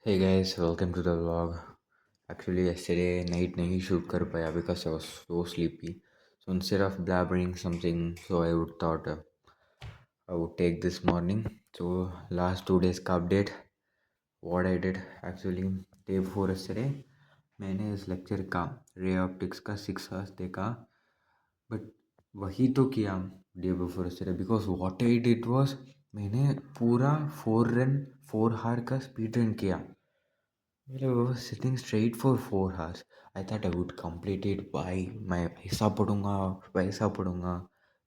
Hey guys, welcome to the vlog. Actually, yesterday night nahi shoot kar paya because I was so sleepy. So instead of blabbering something, so I would thought I would take this morning. So last 2 days का update. What I did actually day before yesterday, मैंने इस lecture का ray optics का 6 hours देखा. But वही तो किया day before yesterday because what I did was मैंने पूरा 4 hour का स्पीड रन किया. Well, I was sitting straight for 4 hours. I thought I would complete it by मैं ऐसा पढ़ूंगा वैसा पढ़ूंगा.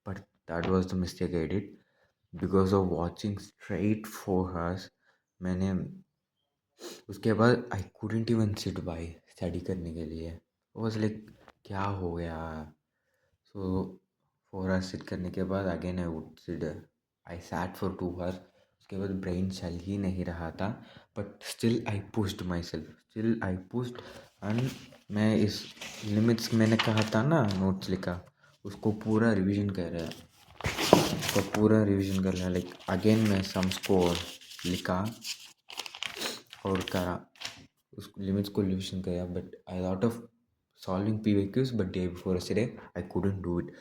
But that was the mistake I did. Because of watching straight 4 hours, मैंने उसके बाद I couldn't even sit by study करने के लिए. I was like क्या हो गया. So 4 hours sit करने के बाद again I would sit. I sat for 2 hours. उसके बाद ब्रेन चल ही नहीं रहा था. But still I pushed my self. Still I pushed. And मैं इस लिमिट्स मैंने कहा था ना नोट्स लिखा उसको पूरा रिवीजन कर रहा है. उसको पूरा रिवीजन कर रहा है. लाइक अगेन मैं सम्स को लिखा और करा. उस लिमिट्स को रिवीजन किया. But I lot of solving PVQs, but day before yesterday I couldn't do it.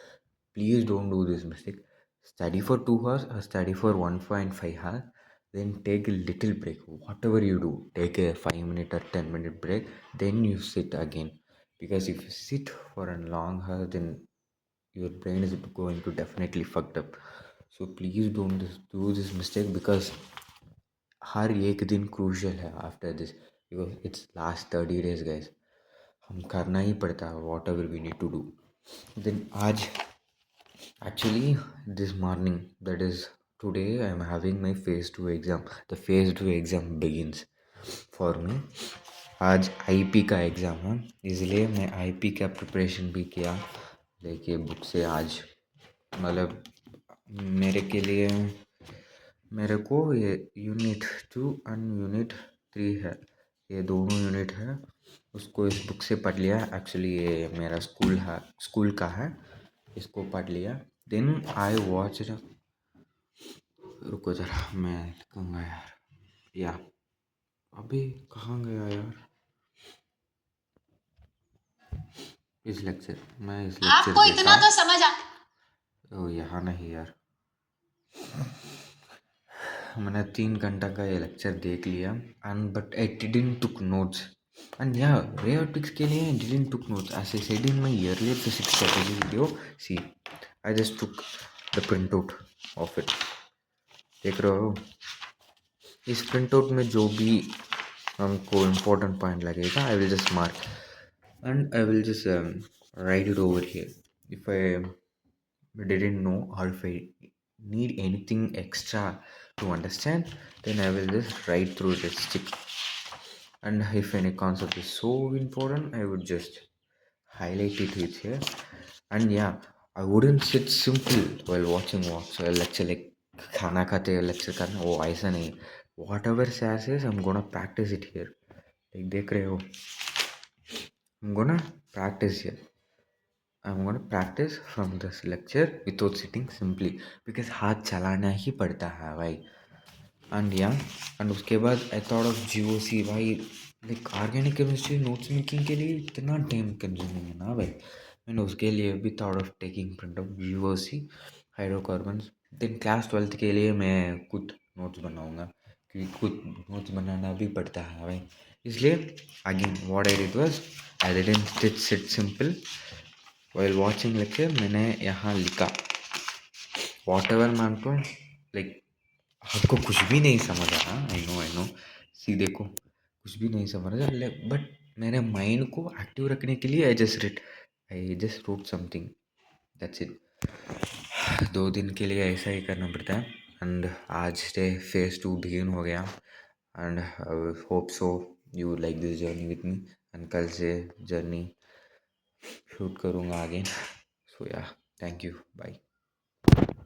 Please don't do this mistake. Study for 2 hours or study for 1.5 hours, then take a little break. Whatever you do, take a 5 minute or 10 minute break, then you sit again. Because if you sit for a long hour, then your brain is going to definitely fucked up. So please don't do this mistake because हर एक दिन crucial है after this. Because it's last 30 days guys. हम करना ही पड़ता है whatever we need to do. Then आज actually this morning, that is today, I am having my phase 2 exam. The phase 2 exam begins for me. आज IP का exam है इसलिए मैं आईपी का प्रिपरेशन भी किया लेके बुक से. आज मतलब मेरे के लिए मेरे को ये यूनिट 2 एंड यूनिट 3 है. ये दोनों यूनिट है उसको इस बुक से पढ़ लिया. एक्चुअली ये मेरा स्कूल का है. इसको पढ़ लिया. Then I watch. रुको जरा मैं लिखूँगा यार. या अभी कहाँ गया यार इस लेक्चर. मैं इस लेक्चर आपको इतना तो समझ आ ओ यहाँ नहीं यार. मैंने 3 घंटा का ये लेक्चर देख लिया. And but I didn't took notes. And या रे ऑप्टिक्स के लिए I didn't took notes. As I said in my earlier physics strategy video. See I just took the print out of it. देख रहे हो इस print out में जो भी हमको इम्पोर्टेंट पॉइंट लगेगा I will just mark and I will just write it over here. If I didn't know or if I need anything extra to understand, then I will just write through the stick. And if any concept is so important, I would just highlight it with here. And yeah, I wouldn't sit simple while watching lecture like खाना खाते lecture करना वो ऐसा नहीं. Whatever says is I'm gonna practice it here. Like देख रहे हो I'm gonna practice here. I'm gonna practice from this lecture without sitting simply because हाथ चलाना ही पड़ता है भाई. एंड या एंड उसके बाद आई थॉट ऑफ GOC भाई. Like organic chemistry notes making के लिए इतना टाइम कंज्यूमिंग है ना भाई. मैंने उसके लिए भी thought of taking print of GOC hydrocarbons. Then class 12th के लिए मैं खुद नोट्स बनाऊंगा क्योंकि खुद नोट्स बनाना भी पड़ता है भाई. इसलिए again what I did was I didn't sit simple while watching lecture. मैंने यहाँ लिखा whatever मान तो लाइक आपको कुछ भी नहीं समझ आ रहा. आई नो सी देखो कुछ भी नहीं समझ रहा बट मेरे माइंड को एक्टिव रखने के लिए I just road something. That's it. 2 दिन के लिए ऐसा ही करना पड़ता है. एंड आज से फेज 2 बिगिन हो गया. And I hope so you like this journey with me. And कल से जर्नी शूट करूँगा अगेन. सो या थैंक यू बाय.